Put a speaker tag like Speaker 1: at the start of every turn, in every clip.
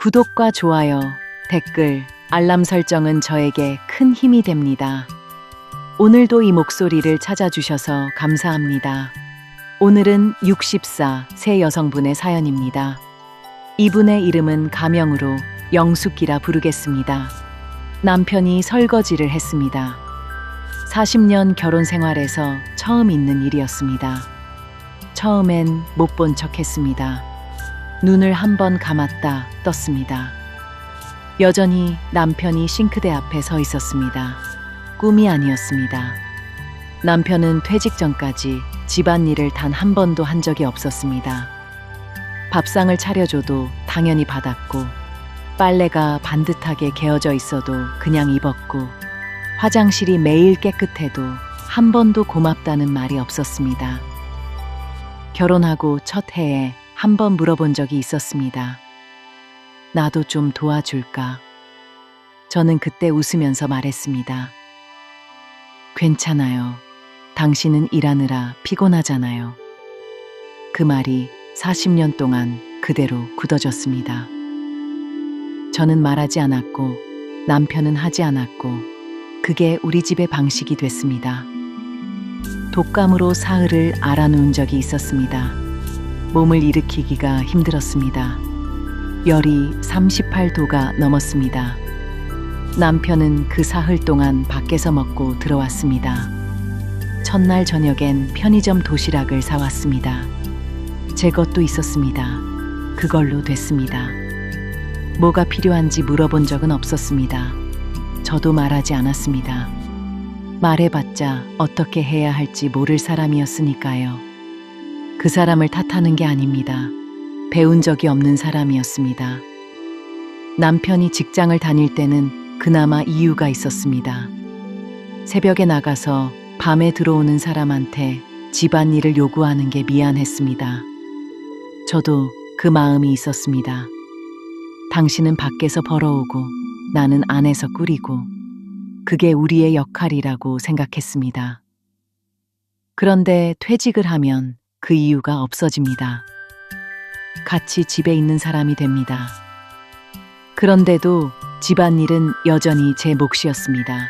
Speaker 1: 구독과 좋아요, 댓글, 알람 설정은 저에게 큰 힘이 됩니다. 오늘도 이 목소리를 찾아주셔서 감사합니다. 오늘은 64세 여성분의 사연입니다. 이분의 이름은 가명으로 영숙이라 부르겠습니다. 남편이 설거지를 했습니다. 40년 결혼 생활에서 처음 있는 일이었습니다. 처음엔 못 본 척 했습니다. 눈을 한 번 감았다 떴습니다. 여전히 남편이 싱크대 앞에 서 있었습니다. 꿈이 아니었습니다. 남편은 퇴직 전까지 집안일을 단 한 번도 한 적이 없었습니다. 밥상을 차려줘도 당연히 받았고, 빨래가 반듯하게 개어져 있어도 그냥 입었고, 화장실이 매일 깨끗해도 한 번도 고맙다는 말이 없었습니다. 결혼하고 첫 해에 한 번 물어본 적이 있었습니다. 나도 좀 도와줄까? 저는 그때 웃으면서 말했습니다. 괜찮아요. 당신은 일하느라 피곤하잖아요. 그 말이 40년 동안 그대로 굳어졌습니다. 저는 말하지 않았고, 남편은 하지 않았고, 그게 우리 집의 방식이 됐습니다. 독감으로 사흘을 앓아누운 적이 있었습니다. 몸을 일으키기가 힘들었습니다. 열이 38도가 넘었습니다. 남편은 그 사흘 동안 밖에서 먹고 들어왔습니다. 첫날 저녁엔 편의점 도시락을 사왔습니다. 제 것도 있었습니다. 그걸로 됐습니다. 뭐가 필요한지 물어본 적은 없었습니다. 저도 말하지 않았습니다. 말해봤자 어떻게 해야 할지 모를 사람이었으니까요. 그 사람을 탓하는 게 아닙니다. 배운 적이 없는 사람이었습니다. 남편이 직장을 다닐 때는 그나마 이유가 있었습니다. 새벽에 나가서 밤에 들어오는 사람한테 집안일을 요구하는 게 미안했습니다. 저도 그 마음이 있었습니다. 당신은 밖에서 벌어오고 나는 안에서 꾸리고, 그게 우리의 역할이라고 생각했습니다. 그런데 퇴직을 하면 그 이유가 없어집니다. 같이 집에 있는 사람이 됩니다. 그런데도 집안일은 여전히 제 몫이었습니다.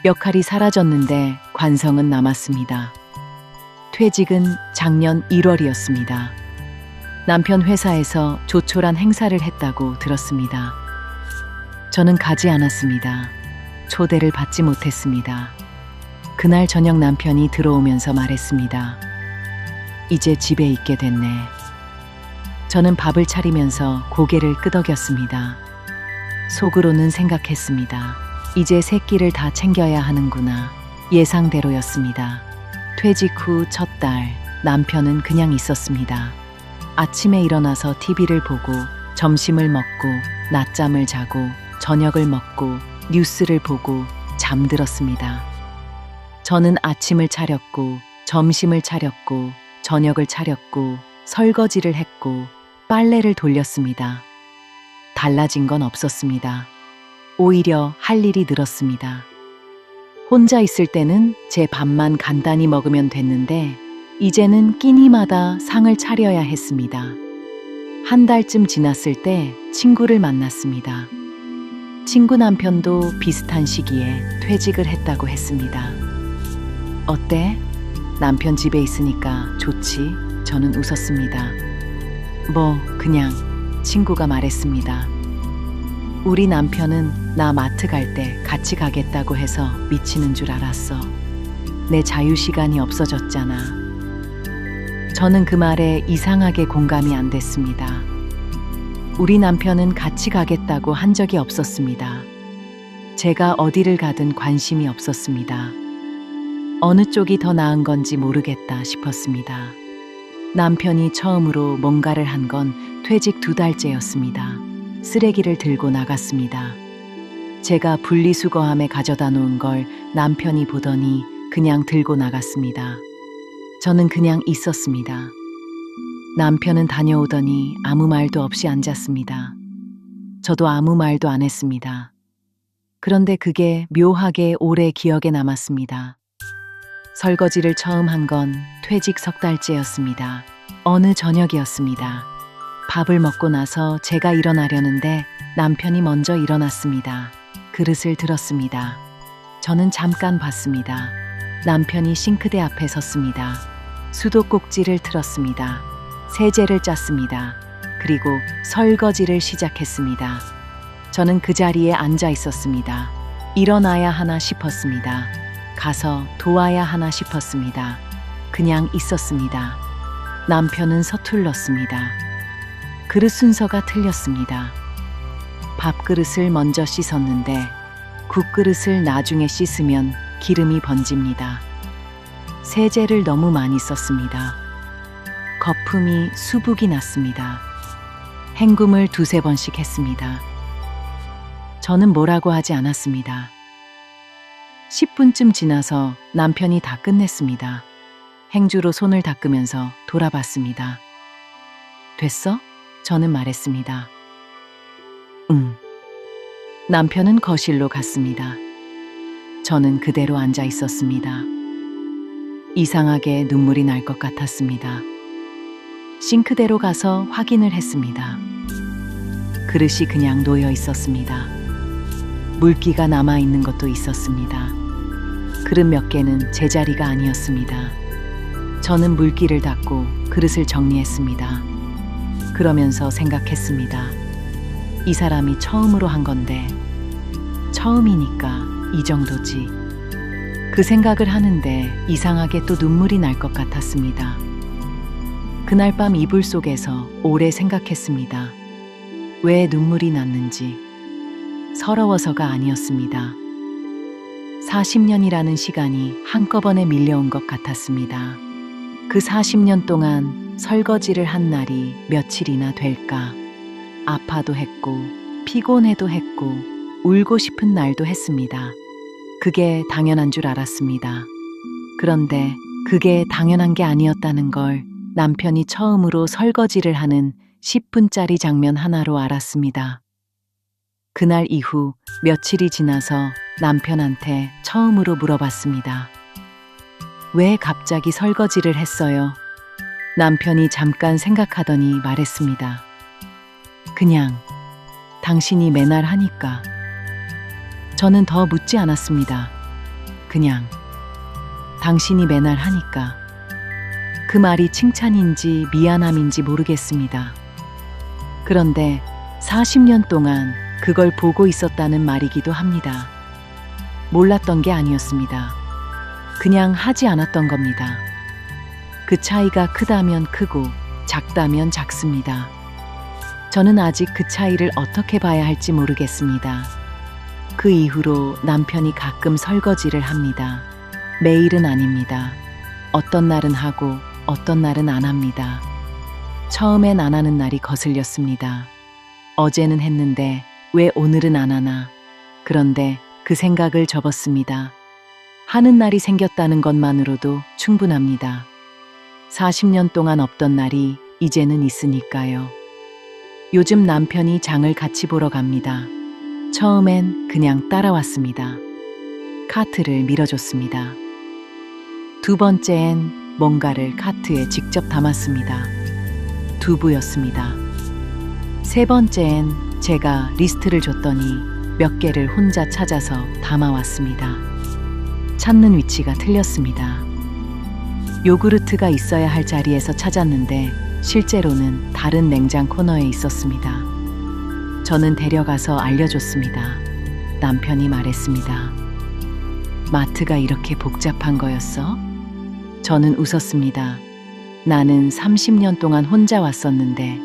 Speaker 1: 역할이 사라졌는데 관성은 남았습니다. 퇴직은 작년 1월이었습니다. 남편 회사에서 조촐한 행사를 했다고 들었습니다. 저는 가지 않았습니다. 초대를 받지 못했습니다. 그날 저녁 남편이 들어오면서 말했습니다. 이제 집에 있게 됐네. 저는 밥을 차리면서 고개를 끄덕였습니다. 속으로는 생각했습니다. 이제 새끼를 다 챙겨야 하는구나. 예상대로였습니다. 퇴직 후 첫 달, 남편은 그냥 있었습니다. 아침에 일어나서 TV를 보고, 점심을 먹고, 낮잠을 자고, 저녁을 먹고, 뉴스를 보고 잠들었습니다. 저는 아침을 차렸고, 점심을 차렸고, 저녁을 차렸고, 설거지를 했고, 빨래를 돌렸습니다. 달라진 건 없었습니다. 오히려 할 일이 늘었습니다. 혼자 있을 때는 제 밥만 간단히 먹으면 됐는데, 이제는 끼니마다 상을 차려야 했습니다. 한 달쯤 지났을 때 친구를 만났습니다. 친구 남편도 비슷한 시기에 퇴직을 했다고 했습니다. 어때? 남편 집에 있으니까 좋지? 저는 웃었습니다. 그냥, 친구가 말했습니다. 우리 남편은 나 마트 갈 때 같이 가겠다고 해서 미치는 줄 알았어. 내 자유시간이 없어졌잖아. 저는 그 말에 이상하게 공감이 안 됐습니다. 우리 남편은 같이 가겠다고 한 적이 없었습니다. 제가 어디를 가든 관심이 없었습니다. 어느 쪽이 더 나은 건지 모르겠다 싶었습니다. 남편이 처음으로 뭔가를 한 건 퇴직 2달째였습니다. 쓰레기를 들고 나갔습니다. 제가 분리수거함에 가져다 놓은 걸 남편이 보더니 그냥 들고 나갔습니다. 저는 그냥 있었습니다. 남편은 다녀오더니 아무 말도 없이 앉았습니다. 저도 아무 말도 안 했습니다. 그런데 그게 묘하게 오래 기억에 남았습니다. 설거지를 처음 한 건 퇴직 3달째였습니다. 어느 저녁이었습니다. 밥을 먹고 나서 제가 일어나려는데 남편이 먼저 일어났습니다. 그릇을 들었습니다. 저는 잠깐 봤습니다. 남편이 싱크대 앞에 섰습니다. 수도꼭지를 틀었습니다. 세제를 짰습니다. 그리고 설거지를 시작했습니다. 저는 그 자리에 앉아 있었습니다. 일어나야 하나 싶었습니다. 가서 도와야 하나 싶었습니다. 그냥 있었습니다. 남편은 서툴렀습니다. 그릇 순서가 틀렸습니다. 밥그릇을 먼저 씻었는데 국그릇을 나중에 씻으면 기름이 번집니다. 세제를 너무 많이 썼습니다. 거품이 수북이 났습니다. 헹굼을 두세 번씩 했습니다. 저는 뭐라고 하지 않았습니다. 10분쯤 지나서 남편이 다 끝냈습니다. 행주로 손을 닦으면서 돌아봤습니다. 됐어? 저는 말했습니다. 응. 남편은 거실로 갔습니다. 저는 그대로 앉아 있었습니다. 이상하게 눈물이 날 것 같았습니다. 싱크대로 가서 확인을 했습니다. 그릇이 그냥 놓여 있었습니다. 물기가 남아있는 것도 있었습니다. 그릇 몇 개는 제자리가 아니었습니다. 저는 물기를 닦고 그릇을 정리했습니다. 그러면서 생각했습니다. 이 사람이 처음으로 한 건데 처음이니까 이 정도지. 그 생각을 하는데 이상하게 또 눈물이 날 것 같았습니다. 그날 밤 이불 속에서 오래 생각했습니다. 왜 눈물이 났는지. 서러워서가 아니었습니다. 40년이라는 시간이 한꺼번에 밀려온 것 같았습니다. 그 40년 동안 설거지를 한 날이 며칠이나 될까. 아파도 했고 피곤해도 했고 울고 싶은 날도 했습니다. 그게 당연한 줄 알았습니다. 그런데 그게 당연한 게 아니었다는 걸 남편이 처음으로 설거지를 하는 10분짜리 장면 하나로 알았습니다. 그날 이후 며칠이 지나서 남편한테 처음으로 물어봤습니다. 왜 갑자기 설거지를 했어요? 남편이 잠깐 생각하더니 말했습니다. 그냥 당신이 맨날 하니까. 저는 더 묻지 않았습니다. 그냥 당신이 맨날 하니까. 그 말이 칭찬인지 미안함인지 모르겠습니다. 그런데 40년 동안 그걸 보고 있었다는 말이기도 합니다. 몰랐던 게 아니었습니다. 그냥 하지 않았던 겁니다. 그 차이가 크다면 크고 작다면 작습니다. 저는 아직 그 차이를 어떻게 봐야 할지 모르겠습니다. 그 이후로 남편이 가끔 설거지를 합니다. 매일은 아닙니다. 어떤 날은 하고 어떤 날은 안 합니다. 처음엔 안 하는 날이 거슬렸습니다. 어제는 했는데 왜 오늘은 안 하나. 그런데 그 생각을 접었습니다. 하는 날이 생겼다는 것만으로도 충분합니다. 40년 동안 없던 날이 이제는 있으니까요. 요즘 남편이 장을 같이 보러 갑니다. 처음엔 그냥 따라왔습니다. 카트를 밀어줬습니다. 두 번째엔 뭔가를 카트에 직접 담았습니다. 두부였습니다. 세 번째엔 제가 리스트를 줬더니 몇 개를 혼자 찾아서 담아왔습니다. 찾는 위치가 틀렸습니다. 요구르트가 있어야 할 자리에서 찾았는데 실제로는 다른 냉장 코너에 있었습니다. 저는 데려가서 알려줬습니다. 남편이 말했습니다. 마트가 이렇게 복잡한 거였어? 저는 웃었습니다. 나는 30년 동안 혼자 왔었는데.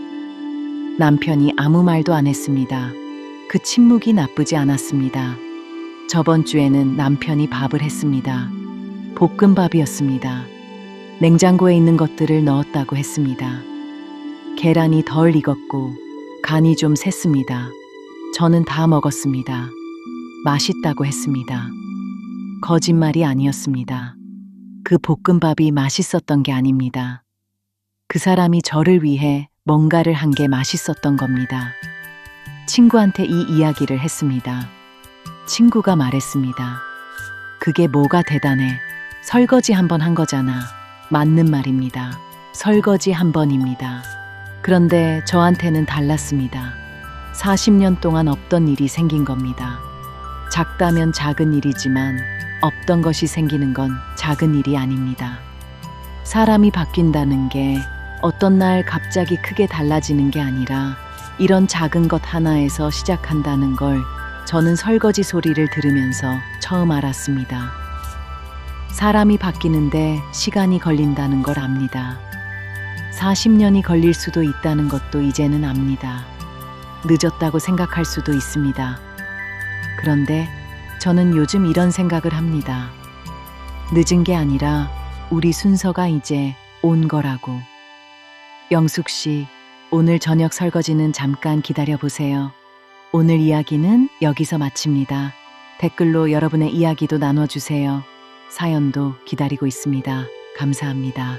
Speaker 1: 남편이 아무 말도 안 했습니다. 그 침묵이 나쁘지 않았습니다. 저번 주에는 남편이 밥을 했습니다. 볶음밥이었습니다. 냉장고에 있는 것들을 넣었다고 했습니다. 계란이 덜 익었고 간이 좀 샜습니다. 저는 다 먹었습니다. 맛있다고 했습니다. 거짓말이 아니었습니다. 그 볶음밥이 맛있었던 게 아닙니다. 그 사람이 저를 위해 뭔가를 한 게 맛있었던 겁니다. 친구한테 이 이야기를 했습니다. 친구가 말했습니다. 그게 뭐가 대단해. 설거지 한 번 한 거잖아. 맞는 말입니다. 설거지 한 번입니다. 그런데 저한테는 달랐습니다. 40년 동안 없던 일이 생긴 겁니다. 작다면 작은 일이지만 없던 것이 생기는 건 작은 일이 아닙니다. 사람이 바뀐다는 게 어떤 날 갑자기 크게 달라지는 게 아니라 이런 작은 것 하나에서 시작한다는 걸 저는 설거지 소리를 들으면서 처음 알았습니다. 사람이 바뀌는데 시간이 걸린다는 걸 압니다. 40년이 걸릴 수도 있다는 것도 이제는 압니다. 늦었다고 생각할 수도 있습니다. 그런데 저는 요즘 이런 생각을 합니다. 늦은 게 아니라 우리 순서가 이제 온 거라고. 영숙 씨, 오늘 저녁 설거지는 잠깐 기다려 보세요. 오늘 이야기는 여기서 마칩니다. 댓글로 여러분의 이야기도 나눠주세요. 사연도 기다리고 있습니다. 감사합니다.